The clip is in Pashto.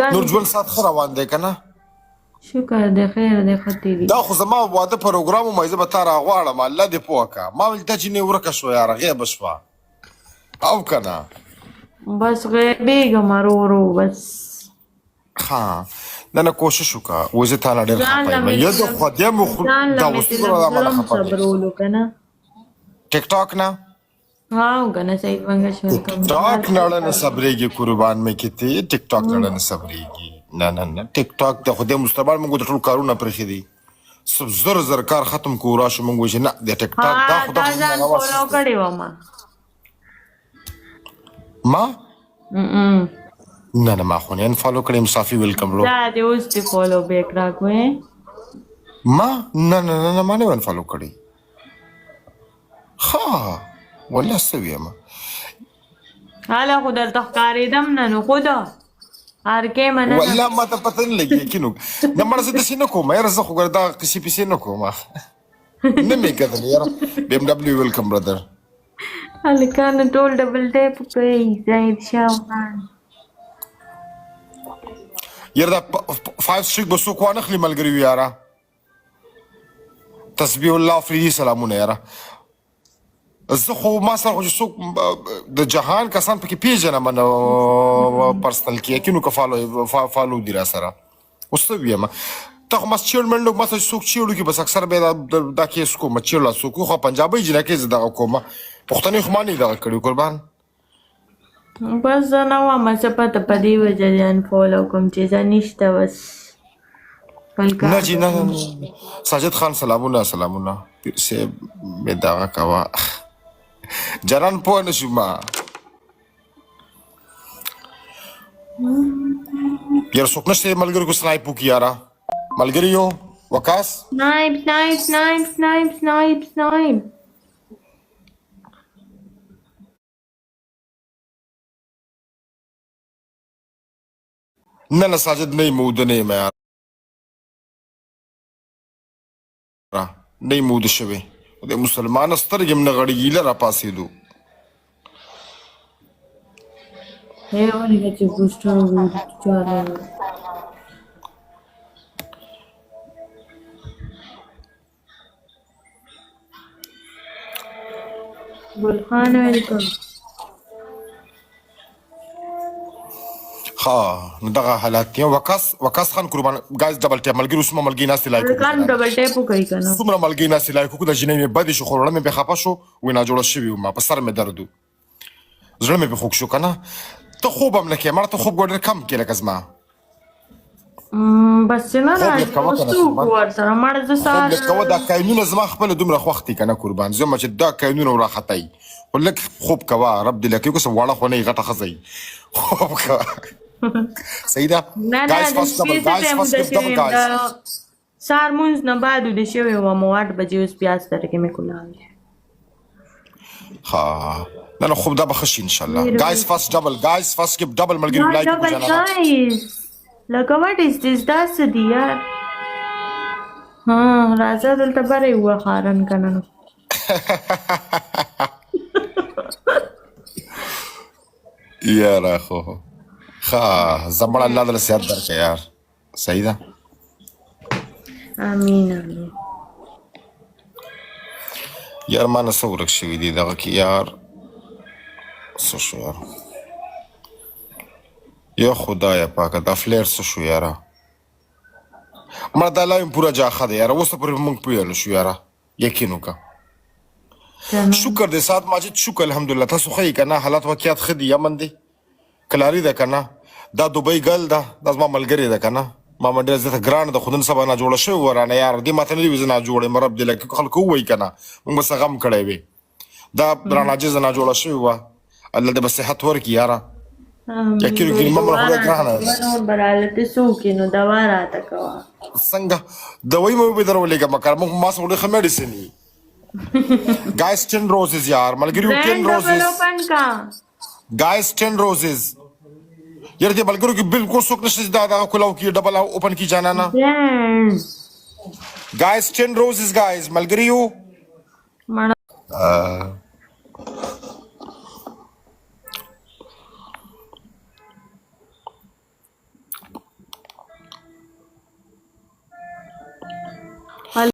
نور ژوند سات ښه روان دی که نه شکر دی خیر دی ښه تېرېږي دا خو زما واده پروګرام وم زه به تا راغواړم الله دې پوه کړه ما ویل دا جینۍ ورکه شوه یاره غیبه شوه او که نه بس غیبېږم ورو ورو بس ها نه نه کوشش وکړه اوس زه تا نه ډېر خفه یم یا د خدای مو دا اوس څومره رامنه خفه دی صبرولو که نه ټیک ټاک نه हाँ गाना सही मंगा शोर टिक टॉक नड़न सबरेगी कुर्बान में किती टिक टॉक नड़न सबरेगी ना ना ना tick tock ته خو دې مستقبل موږ د ټول کارونه پرېښي دي سب زر زر کار ختم کو راشه موږ چې نه د ټیک ټاک دا خو دا ځان فالو کړی و ما نه نه ما خو نه فالو کړی مسافي ویلکم رو دا دې اوس دې فالو بیک راکوې ما نه نه نه ما نه فالو کړی ها والله سوي ما حالا خود التخکاریدم نه نو خدا هر کې منه والله ما ته پته نه لګي کینو نه مړ زه د سینې کوم یاره زه خو ګردا کسی پیسې نه کوم نه مې کتل یاره بي ام دبليو ویلکم برادر هلکان ټول ډبل ټیپ کوي زاهد شاه خان یاره دا 5 شیک بسو کو نه خلی ملګری یاره تسبیح الله فری سلامونه یاره زه خو ما سره خو چې څوک د جهان کسان پکې پیژنم نه پرسنل کې کینو که فالو دي را سره اوس څه ویم ته خو ما چیړ منډو ما سره څوک چیړو کې بس اکثر به دا کیس کوم چیړلا څوک خو پنجابي جنکې زه دغه کوم پښتني خو ما نه دغه کړی قربان بس زه نه وم څه پته په دې وجه ځان فالو کوم چې زه نشته بس نه جی نه ساجد خان سلامونه سلامونه پیرسې مې دغه کوه جنان پوه نه شو ما یاره څوک نشته ملګري کو سنایپ وکړي یاره ملګري یو وکاس سنایپ سنایپ سنایپ سنایپ سنایپ سنایپ نه نه ساجد نه یې موده نه یم یاره نه یې موده شوې د مسلمان سترګې م نه غړېږي ایله راپاڅېدو ولې چې بوسټر چاله ګلخان ویلکم ها نو دغه حالات دي وکاس خان قربان ګایز ډبل ټیپ ملګري اوس ملګري ناستې لایک ګلخان ډبل ټیپ وکړئ که نه څومره ملګري ناستې لایک وکړو د جینۍ مې بدې شو خو زړه مې پرې خفه شو وایي ناجوړه شوي وم په سر مې درد و زړه مې پرې خوږ شو که نه ته خوب هم نه کوې مړه ته خوب ډېر کم کې لکه زما بس چې نه راځي اوس څه وکړو ورسره مړه زه سهار کوه دا کاینونه زما خپله دومره خوښ دي که نه قربان زه یم چې دا کاینونه وراخطی خو لږ خوب کوه رب دې لکې کوسه واړه خو نه یې غټه ښځه یي خوب کوه صحیح ده guys first double سهار مونځ نه بعد ویده شوې وم 8 بجې اوس بیا سترګې مې کلاړې ها نه نه خوب دا به ښه شي انشاءالله guys first double give double ملګري لایک لکه واټ از دیس دا څه دي یار ها راځه دلته بری وه خارن که نه نو یاره خو ښه زه مړه الله دله صحت درکړه یار صحیح ده امین امین یار ما نه څه ورک شوي دي دغه کې یار څه شو یار یا خدایه پاکه دا فلیر څه شو یاره مړه دا لا یم پوره جاښه ده یاره اوس ته پورې موږ پوه نه شو یاره یقین وکړه شکر دی سعد ماجد شکر الحمدلله تاسو ښه یې که نه حالات واقعیات ښه دي امن دی کلاري ده که نه دا دوبۍ ګل ده دا زما ملګرې ده که نه ما منډېره زیاته ګرانه ده خو نن سبا ناجوړه شوې وه رانه یاره دې ماته نه دي وي زه ناجوړه یم رب دې لکه خلکو ووایي که نه موږ به څه غم کړی وې دا رانه عاجزه ناجوړه شوې وه الله دې به صحت ورکړي یاره یقین وکړي ما مړه خدای ګرانه ده نور برالتې څه وکړي نو دوا راته کوه څنګه دوایي مې به در ولېږم که موږ ما څه ډېر ښه میډیسن وي guys 10 roses یار ملګري 10 roses guys 10 roses یاره دې ملګرو کې بالکل څوک نشته چې دا دغه کلاو کې ډبل اوپن کړي جانانه guys 10 roses guys ملګري یو